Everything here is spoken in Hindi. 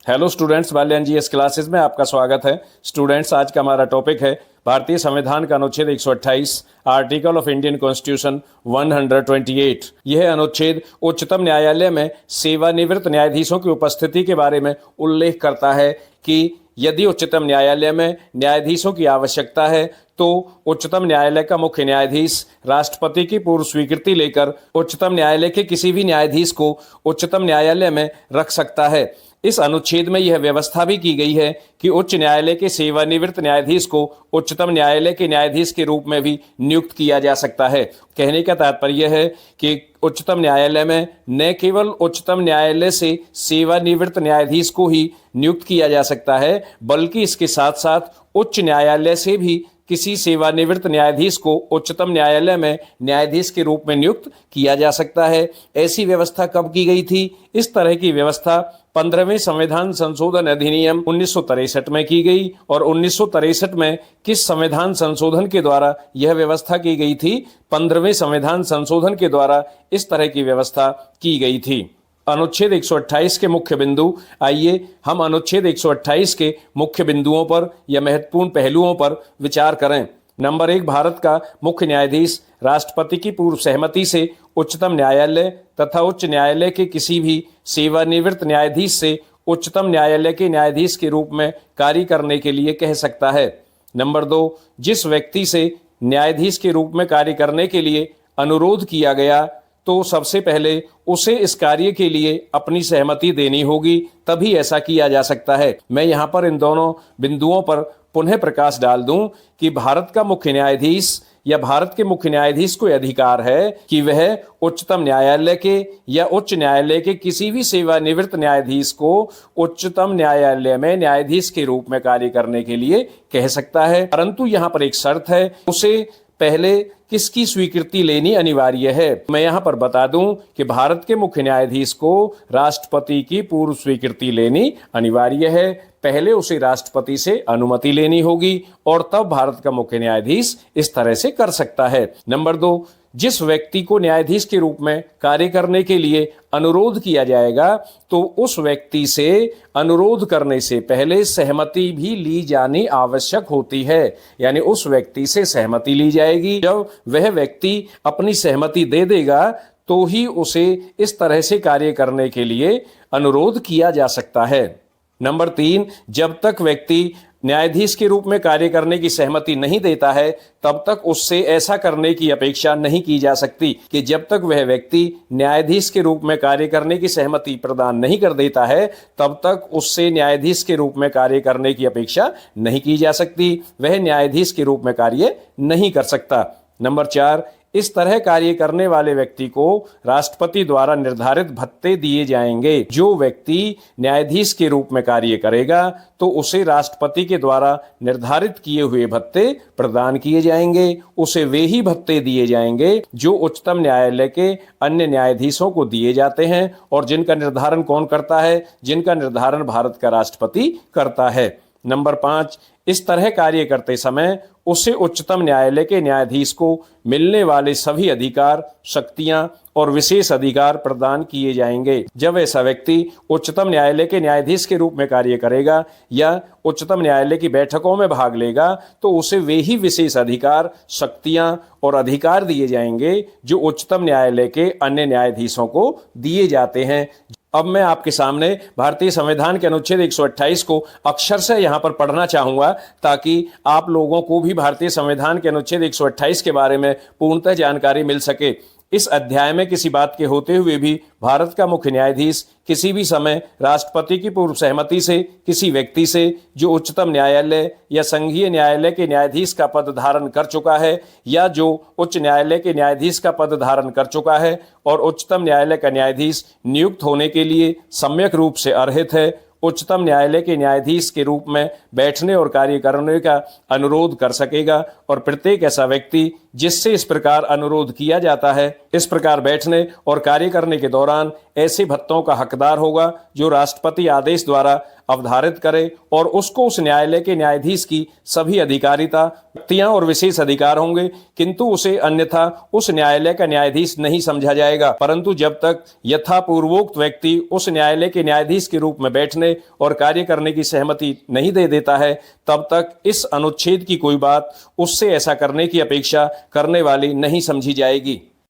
Hello students, Balyan GS classes में आपका स्वागत है। स्टूडेंट्स, आज का हमारा टॉपिक है भारतीय संविधान का अनुच्छेद 128, आर्टिकल ऑफ इंडियन कॉन्स्टिट्यूशन 128। यह अनुच्छेद उच्चतम न्यायालय में सेवानिवृत्त न्यायाधीशों की उपस्थिति के बारे में उल्लेख करता है कि यदि उच्चतम न्यायालय में न्यायाधीशों की आवश्यकता है तो उच्चतम न्यायालय का मुख्य न्यायाधीश राष्ट्रपति की पूर्व स्वीकृति लेकर उच्चतम न्यायालय के किसी भी न्यायाधीश को उच्चतम न्यायालय में रख सकता है। इस अनुच्छेद में यह व्यवस्था भी की गई है कि उच्च न्यायालय के सेवानिवृत्त न्यायाधीश को उच्चतम न्यायालय के न्यायाधीश के रूप में भी नियुक्त किया जा सकता है। कहने का तात्पर्य है कि उच्चतम न्यायालय में न केवल उच्चतम न्यायालय से सेवानिवृत्त न्यायाधीश को ही नियुक्त किया जा सकता है, बल्कि इसके साथ साथ उच्च न्यायालय से भी किसी सेवानिवृत्त न्यायाधीश को उच्चतम न्यायालय में न्यायाधीश के रूप में नियुक्त किया जा सकता है। ऐसी व्यवस्था कब की गई थी? इस तरह की व्यवस्था 15वें संविधान संशोधन अधिनियम 1963 में की गई। और 1963 में किस संविधान संशोधन के द्वारा यह व्यवस्था की गई थी? 15वें संविधान संशोधन के द्वारा इस तरह की व्यवस्था की गई थी। अनुच्छेद 128 के मुख्य बिंदु, आइए हम अनुच्छेद 128 के मुख्य बिंदुओं पर या महत्वपूर्ण पहलुओं पर विचार करें। नंबर 1, भारत का मुख्य न्यायाधीश राष्ट्रपति की पूर्व सहमति से उच्चतम न्यायालय तथा उच्च न्यायालय के किसी भी सेवानिवृत्त न्यायाधीश से उच्चतम न्यायालय के न्यायाधीश के रूप में कार्य करने के लिए कह सकता है। नंबर 2, जिस व्यक्ति से न्यायाधीश के रूप में कार्य करने के लिए अनुरोध किया गया तो सबसे पहले उसे इस कार्य के लिए अपनी सहमति देनी होगी, तभी ऐसा किया जा सकता है। मैं यहाँ पर इन दोनों बिंदुओं पर पुनः प्रकाश डाल दूं कि भारत का मुख्य न्यायाधीश या भारत के मुख्य न्यायाधीश को अधिकार है कि वह उच्चतम न्यायालय के या उच्च न्यायालय के किसी भी सेवानिवृत्त न्यायाधीश को उच्चतम न्यायालय में न्यायाधीश के रूप में कार्य करने के लिए कह सकता है। परंतु यहाँ पर एक शर्त है, उसे पहले किसकी स्वीकृति लेनी अनिवार्य है। मैं यहाँ पर बता दूं कि भारत के मुख्य न्यायाधीश को राष्ट्रपति की पूर्व स्वीकृति लेनी अनिवार्य है। पहले उसे राष्ट्रपति से अनुमति लेनी होगी और तब भारत का मुख्य न्यायाधीश इस तरह से कर सकता है। नंबर 2, जिस व्यक्ति को न्यायाधीश के रूप में कार्य करने के लिए अनुरोध किया जाएगा तो उस व्यक्ति से अनुरोध करने से पहले सहमति भी ली जानी आवश्यक होती है। यानी उस व्यक्ति से सहमति ली जाएगी। जब वह व्यक्ति अपनी सहमति दे देगा तो ही उसे इस तरह से कार्य करने के लिए अनुरोध किया जा सकता है। नंबर 3, जब तक व्यक्ति न्यायाधीश के रूप में कार्य करने की सहमति नहीं देता है तब तक उससे ऐसा करने की अपेक्षा नहीं की जा सकती कि जब तक वह व्यक्ति न्यायाधीश के रूप में कार्य करने की सहमति प्रदान नहीं कर देता है तब तक उससे न्यायाधीश के रूप में कार्य करने की अपेक्षा नहीं की जा सकती। वह न्यायाधीश के रूप में कार्य नहीं कर सकता। नंबर 4, इस तरह कार्य करने वाले व्यक्ति को राष्ट्रपति द्वारा निर्धारित भत्ते दिए जाएंगे। जो व्यक्ति न्यायाधीश के रूप में कार्य करेगा तो उसे राष्ट्रपति के द्वारा निर्धारित किए हुए भत्ते प्रदान किए जाएंगे। उसे वे ही भत्ते दिए जाएंगे जो उच्चतम न्यायालय के अन्य न्यायाधीशों को दिए जाते हैं और जिनका निर्धारण कौन करता है? जिनका निर्धारण भारत का राष्ट्रपति करता है। नंबर 5, इस तरह कार्य करते समय उसे उच्चतम न्यायालय के न्यायाधीश को मिलने वाले सभी अधिकार, शक्तियां और विशेष अधिकार प्रदान किए जाएंगे। जब ऐसा व्यक्ति उच्चतम न्यायालय के न्यायाधीश के रूप में कार्य करेगा या उच्चतम न्यायालय की बैठकों में भाग लेगा तो उसे वे ही विशेष अधिकार, शक्तियां और अधिकार दिए जाएंगे जो उच्चतम न्यायालय के अन्य न्यायाधीशों को दिए जाते हैं। अब मैं आपके सामने भारतीय संविधान के अनुच्छेद 128 को अक्षर से यहाँ पर पढ़ना चाहूँगा ताकि आप लोगों को भी भारतीय संविधान के अनुच्छेद 128 के बारे में पूर्णतः जानकारी मिल सके। इस अध्याय में किसी बात के होते हुए भी भारत का मुख्य न्यायाधीश किसी भी समय राष्ट्रपति की पूर्व सहमति से किसी व्यक्ति से जो उच्चतम न्यायालय या संघीय न्यायालय के न्यायाधीश का पद धारण कर चुका है या जो उच्च न्यायालय के न्यायाधीश का पद धारण कर चुका है और उच्चतम न्यायालय का न्यायाधीश नियुक्त होने के लिए सम्यक रूप से अर्हित है, उच्चतम न्यायालय के न्यायाधीश के रूप में बैठने और कार्य करने का अनुरोध कर सकेगा। और प्रत्येक ऐसा व्यक्ति जिससे इस प्रकार अनुरोध किया जाता है। इस प्रकार बैठने और कार्य करने के दौरान ऐसे भत्तों का हकदार होगा जो राष्ट्रपति आदेश द्वारा अवधारित करे और उसको उस न्यायालय के न्यायाधीश की सभी अधिकारिता, शक्तियां और विशेष अधिकार होंगे, किंतु उसे अन्यथा उस न्यायालय का न्यायाधीश नहीं समझा जाएगा। परंतु जब तक यथापूर्वोक्त व्यक्ति उस न्यायालय के न्यायाधीश के रूप में बैठने और कार्य करने की सहमति नहीं दे देता है, तब तक इस अनुच्छेद की कोई बात उससे ऐसा करने की अपेक्षा करने वाली नहीं समझी जाएगी।